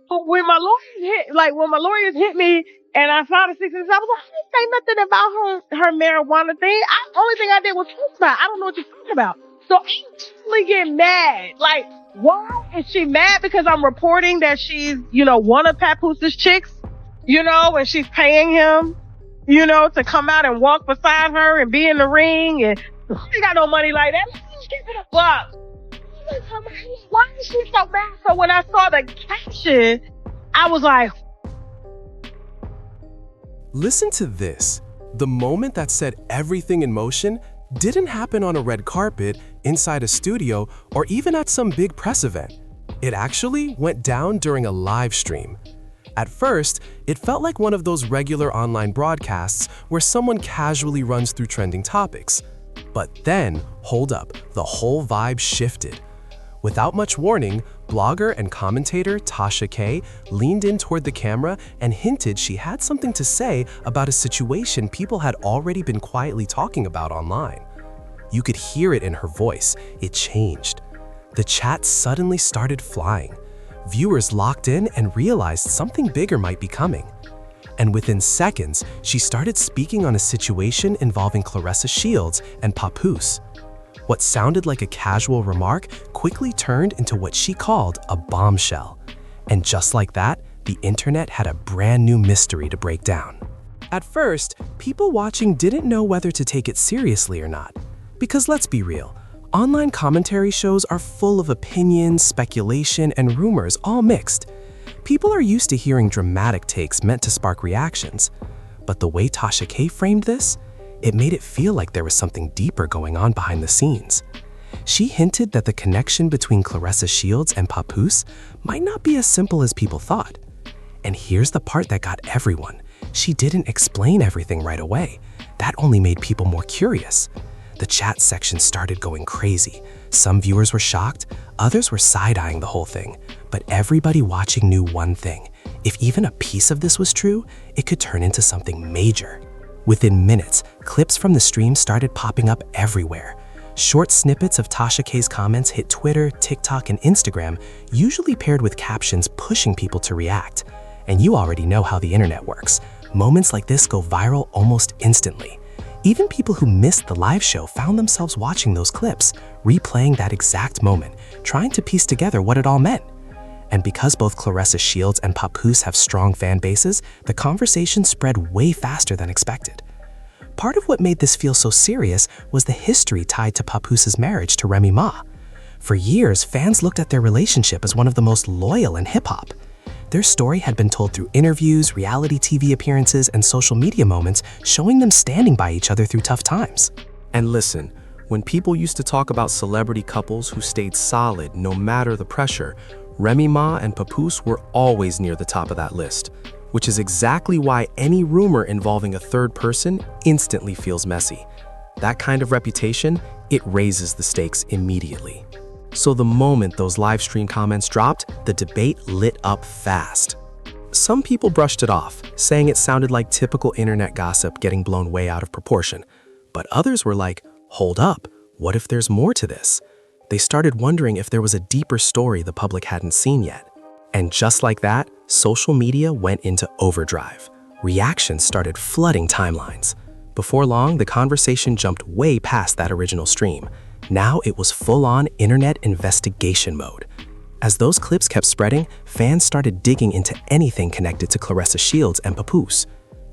But when my lawyers hit me and I filed a 6 I was like, I didn't say nothing about her marijuana thing. Only thing I did was talk about it. I don't know what you're talking about. So I'm totally getting mad. Like, why is she mad? Because I'm reporting that she's, one of PAPOOSE's chicks, and she's paying him, to come out and walk beside her and be in the ring. And she got no money like that. Give it a fuck. Why is she so mad? So when I saw the caption, I was like, listen to this. The moment that set everything in motion didn't happen on a red carpet, inside a studio, or even at some big press event. It actually went down during a live stream. At first, it felt like one of those regular online broadcasts where someone casually runs through trending topics. But then, hold up, the whole vibe shifted. Without much warning, blogger and commentator TASHA K leaned in toward the camera and hinted she had something to say about a situation people had already been quietly talking about online. You could hear it in her voice. It changed. The chat suddenly started flying. Viewers locked in and realized something bigger might be coming. And within seconds, she started speaking on a situation involving CLARESSA Shields and PAPOOSE. What sounded like a casual remark quickly turned into what she called a bombshell. And just like that, the internet had a brand new mystery to break down. At first, people watching didn't know whether to take it seriously or not. Because let's be real, online commentary shows are full of opinions, speculation, and rumors, all mixed. People are used to hearing dramatic takes meant to spark reactions. But the way TASHA K framed this, it made it feel like there was something deeper going on behind the scenes. She hinted that the connection between CLARESSA Shields and PAPOOSE might not be as simple as people thought. And here's the part that got everyone. She didn't explain everything right away. That only made people more curious. The chat section started going crazy. Some viewers were shocked, others were side-eyeing the whole thing. But everybody watching knew one thing. If even a piece of this was true, it could turn into something major. Within minutes, clips from the stream started popping up everywhere. Short snippets of TASHA K's comments hit Twitter, TikTok, and Instagram, usually paired with captions pushing people to react. And you already know how the internet works. Moments like this go viral almost instantly. Even people who missed the live show found themselves watching those clips, replaying that exact moment, trying to piece together what it all meant. And because both CLARESSA Shields and PAPOOSE have strong fan bases, the conversation spread way faster than expected. Part of what made this feel so serious was the history tied to PAPOOSE's marriage to Remy Ma. For years, fans looked at their relationship as one of the most loyal in hip-hop. Their story had been told through interviews, reality TV appearances, and social media moments, showing them standing by each other through tough times. And listen, when people used to talk about celebrity couples who stayed solid no matter the pressure, Remy Ma and PAPOOSE were always near the top of that list, which is exactly why any rumor involving a third person instantly feels messy. That kind of reputation, it raises the stakes immediately. So the moment those live stream comments dropped, the debate lit up fast. Some people brushed it off, saying it sounded like typical internet gossip getting blown way out of proportion. But others were like, hold up, what if there's more to this? They started wondering if there was a deeper story the public hadn't seen yet. And just like that, social media went into overdrive. Reactions started flooding timelines. Before long, the conversation jumped way past that original stream. Now it was full-on internet investigation mode. As those clips kept spreading, fans started digging into anything connected to CLARESSA Shields and PAPOOSE.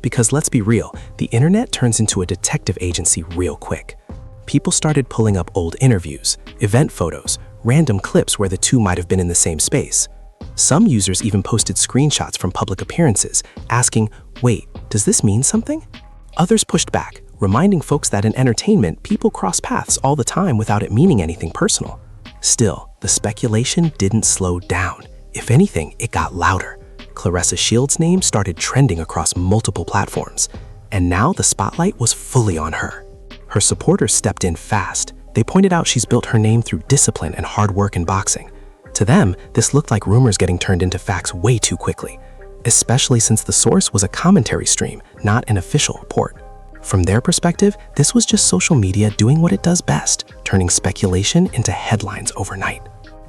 Because let's be real, the internet turns into a detective agency real quick. People started pulling up old interviews, event photos, random clips where the two might have been in the same space. Some users even posted screenshots from public appearances, asking, wait, does this mean something? Others pushed back, reminding folks that in entertainment, people cross paths all the time without it meaning anything personal. Still, the speculation didn't slow down. If anything, it got louder. CLARESSA Shields' name started trending across multiple platforms, and now the spotlight was fully on her. Her supporters stepped in fast. They pointed out she's built her name through discipline and hard work in boxing. To them, this looked like rumors getting turned into facts way too quickly, especially since the source was a commentary stream, not an official report. From their perspective, this was just social media doing what it does best, turning speculation into headlines overnight.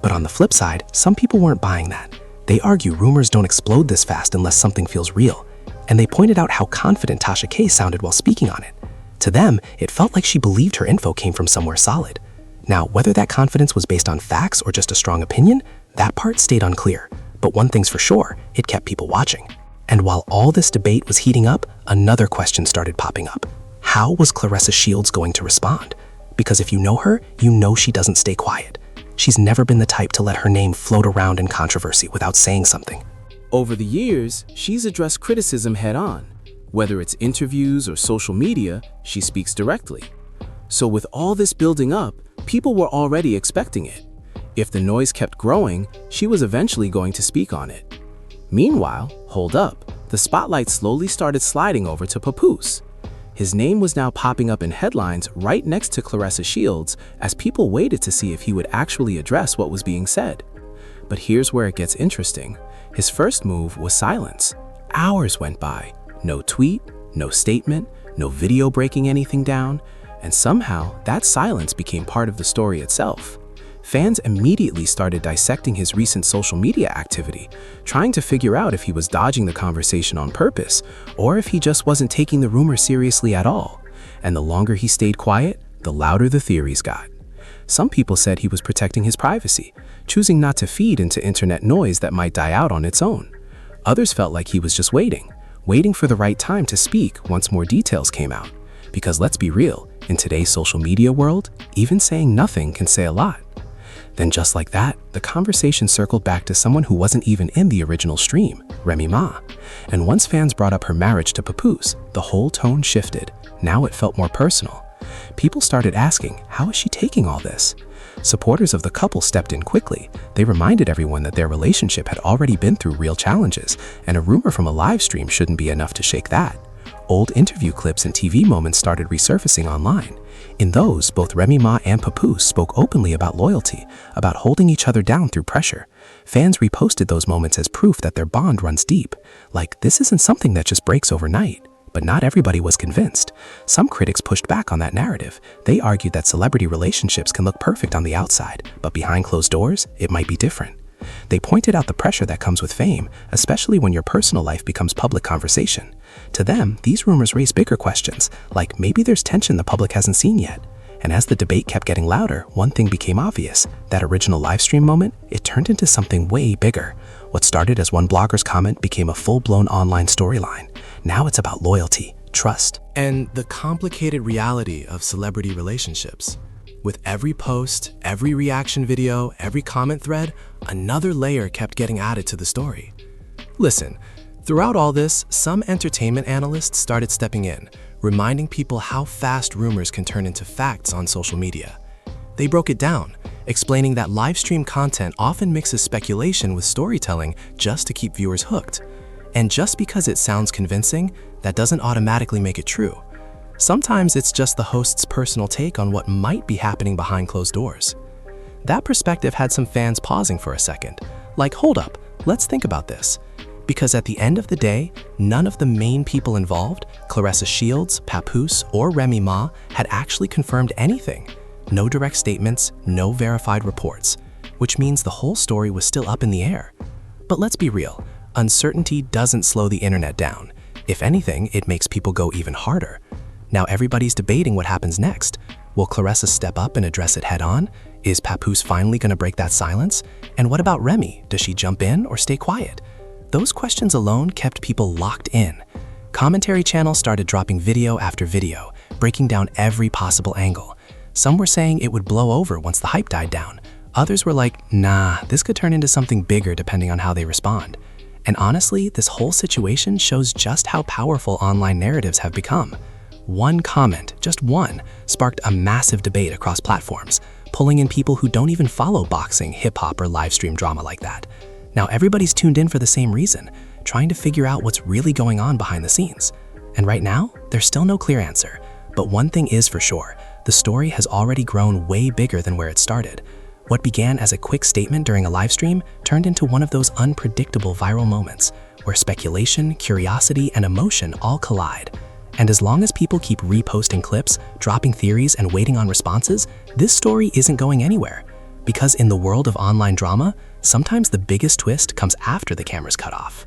But on the flip side, some people weren't buying that. They argue rumors don't explode this fast unless something feels real, and they pointed out how confident Tasha K sounded while speaking on it. To them, it felt like she believed her info came from somewhere solid. Now, whether that confidence was based on facts or just a strong opinion, that part stayed unclear. But one thing's for sure, it kept people watching. And while all this debate was heating up, another question started popping up. How was Claressa Shields going to respond? Because if you know her, you know she doesn't stay quiet. She's never been the type to let her name float around in controversy without saying something. Over the years, she's addressed criticism head-on. Whether it's interviews or social media, she speaks directly. So with all this building up, people were already expecting it. If the noise kept growing, she was eventually going to speak on it. Meanwhile, hold up, the spotlight slowly started sliding over to PAPOOSE. His name was now popping up in headlines right next to Claressa Shields as people waited to see if he would actually address what was being said. But here's where it gets interesting. His first move was silence. Hours went by. No tweet, no statement, no video breaking anything down, and somehow that silence became part of the story itself. Fans immediately started dissecting his recent social media activity, trying to figure out if he was dodging the conversation on purpose or if he just wasn't taking the rumor seriously at all. And the longer he stayed quiet, the louder the theories got. Some people said he was protecting his privacy, choosing not to feed into internet noise that might die out on its own. Others felt like he was just waiting for the right time to speak once more details came out. Because let's be real, in today's social media world, even saying nothing can say a lot. Then just like that, the conversation circled back to someone who wasn't even in the original stream, Remy Ma. And once fans brought up her marriage to PAPOOSE, the whole tone shifted. Now it felt more personal. People started asking, how is she taking all this? Supporters of the couple stepped in quickly. They reminded everyone that their relationship had already been through real challenges, and a rumor from a live stream shouldn't be enough to shake that. Old interview clips and TV moments started resurfacing online. In those, both Remy Ma and PAPOOSE spoke openly about loyalty, about holding each other down through pressure. Fans reposted those moments as proof that their bond runs deep. Like, this isn't something that just breaks overnight. But not everybody was convinced. Some critics pushed back on that narrative. They argued that celebrity relationships can look perfect on the outside, but behind closed doors, it might be different. They pointed out the pressure that comes with fame, especially when your personal life becomes public conversation. To them, these rumors raise bigger questions, like maybe there's tension the public hasn't seen yet. And as the debate kept getting louder, one thing became obvious. That original livestream moment, it turned into something way bigger. What started as one blogger's comment became a full-blown online storyline. Now it's about loyalty, trust, and the complicated reality of celebrity relationships. With every post, every reaction video, every comment thread, another layer kept getting added to the story. Listen, throughout all this, some entertainment analysts started stepping in, reminding people how fast rumors can turn into facts on social media. They broke it down, explaining that live stream content often mixes speculation with storytelling just to keep viewers hooked. And just because it sounds convincing, that doesn't automatically make it true. Sometimes it's just the host's personal take on what might be happening behind closed doors. That perspective had some fans pausing for a second. Like, hold up, let's think about this. Because at the end of the day, none of the main people involved, Claressa Shields, PAPOOSE, or Remy Ma, had actually confirmed anything. No direct statements, no verified reports, which means the whole story was still up in the air. But let's be real, uncertainty doesn't slow the internet down. If anything, it makes people go even harder. Now everybody's debating what happens next. Will Claressa step up and address it head-on? Is PAPOOSE finally going to break that silence? And what about Remy? Does she jump in or stay quiet? Those questions alone kept people locked in. Commentary channels started dropping video after video, breaking down every possible angle. Some were saying it would blow over once the hype died down. Others were like, nah, this could turn into something bigger depending on how they respond. And honestly, this whole situation shows just how powerful online narratives have become. One comment, just one, sparked a massive debate across platforms, pulling in people who don't even follow boxing, hip-hop, or live stream drama like that. Now everybody's tuned in for the same reason, trying to figure out what's really going on behind the scenes. And right now, there's still no clear answer. But one thing is for sure, the story has already grown way bigger than where it started. What began as a quick statement during a live stream turned into one of those unpredictable viral moments, where speculation, curiosity, and emotion all collide. And as long as people keep reposting clips, dropping theories, and waiting on responses, this story isn't going anywhere. Because in the world of online drama, sometimes the biggest twist comes after the camera's cut off.